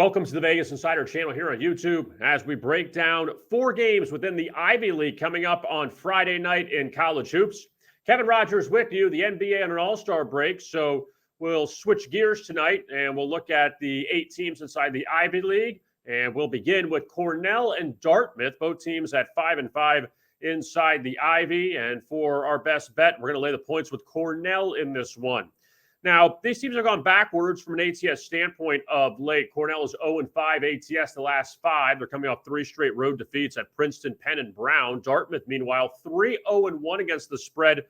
Welcome to the Vegas Insider channel here on YouTube as we break down 4 games within the Ivy League coming up on Friday night in college hoops. Kevin Rogers with you, the NBA on an all-star break. So we'll switch gears tonight and we'll look at the 8 teams inside the Ivy League. And we'll begin with Cornell and Dartmouth, both teams at 5-5 inside the Ivy. And for our best bet, we're going to lay the points with Cornell in this one. Now, these teams have gone backwards from an ATS standpoint of late. Cornell is 0-5 ATS the last 5. They're coming off 3 straight road defeats at Princeton, Penn, and Brown. Dartmouth, meanwhile, 3-0-1 against the spread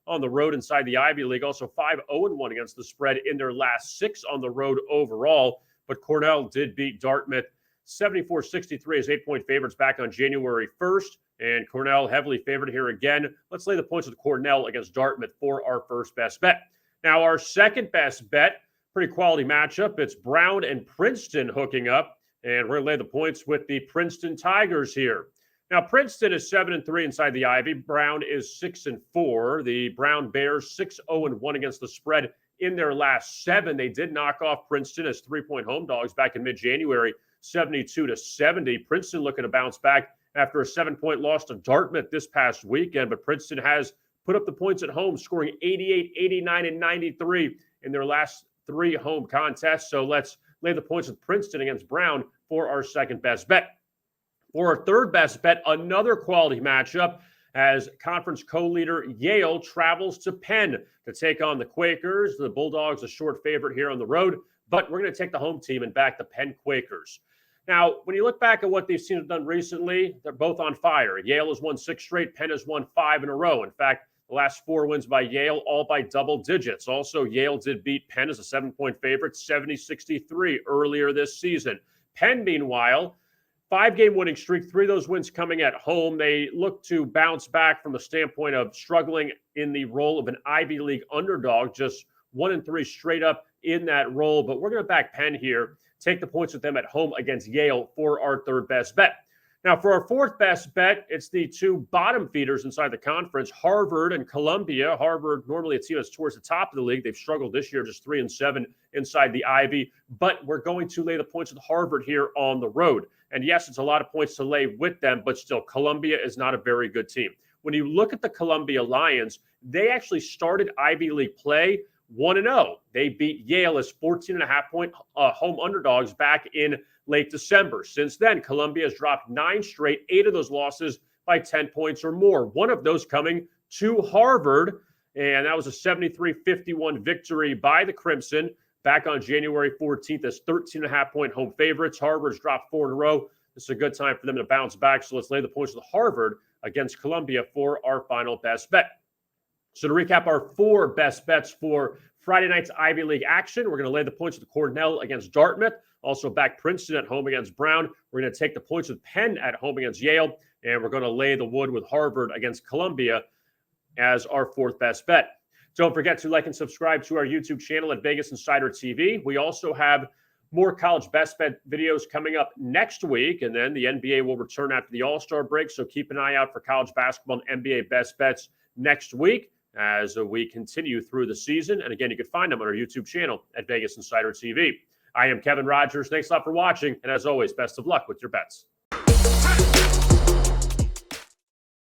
on the road inside the Ivy League. Also 5-0-1 against the spread in their last 6 on the road overall. But Cornell did beat Dartmouth 74-63 as 8-point favorites back on January 1st. And Cornell heavily favored here again. Let's lay the points with Cornell against Dartmouth for our first best bet. Now, our second best bet, pretty quality matchup. It's Brown and Princeton hooking up, and we're going to lay the points with the Princeton Tigers here. Now, Princeton is 7-3 inside the Ivy. Brown is 6-4. The Brown Bears 6-0-1 against the spread in their last 7. They did knock off Princeton as 3-point home dogs back in mid-January, 72-70. Princeton looking to bounce back after a 7-point loss to Dartmouth this past weekend, but Princeton has put up the points at home, scoring 88, 89, and 93 in their last 3 home contests. So let's lay the points with Princeton against Brown for our second best bet. For our third best bet, another quality matchup as conference co-leader Yale travels to Penn to take on the Quakers. The Bulldogs a short favorite here on the road, but we're going to take the home team and back the Penn Quakers. Now, when you look back at what these teams have done recently, they're both on fire. Yale has won 6 straight. Penn has won 5 in a row. In fact, the last 4 wins by Yale, all by double digits. Also, Yale did beat Penn as a 7-point favorite, 70-63 earlier this season. Penn, meanwhile, 5-game winning streak, 3 of those wins coming at home. They look to bounce back from the standpoint of struggling in the role of an Ivy League underdog, just 1-3 straight up in that role. But we're going to back Penn here, take the points with them at home against Yale for our third best bet. Now, for our fourth best bet, it's the 2 bottom feeders inside the conference, Harvard and Columbia. Harvard, normally a team that's towards the top of the league. They've struggled this year, just 3-7 inside the Ivy. But we're going to lay the points with Harvard here on the road. And yes, it's a lot of points to lay with them, but still, Columbia is not a very good team. When you look at the Columbia Lions, they actually started Ivy League play 1-0. They beat Yale as 14.5-point home underdogs back in late December. Since then, Columbia has dropped 9 straight, 8 of those losses by 10 points or more. One of those coming to Harvard, and that was a 73-51 victory by the Crimson back on January 14th as 13.5-point home favorites. Harvard's dropped 4 in a row. This is a good time for them to bounce back, so let's lay the points with Harvard against Columbia for our final best bet. So to recap our 4 best bets for Friday night's Ivy League action, we're going to lay the points with Cornell against Dartmouth. Also back Princeton at home against Brown. We're going to take the points with Penn at home against Yale. And we're going to lay the wood with Harvard against Columbia as our 4th best bet. Don't forget to like and subscribe to our YouTube channel at Vegas Insider TV. We also have more college best bet videos coming up next week. And then the NBA will return after the All-Star break. So keep an eye out for college basketball and NBA best bets next week as we continue through the season. And again, you can find them on our YouTube channel at Vegas Insider TV. I am Kevin Rogers. Thanks a lot for watching. And as always, best of luck with your bets.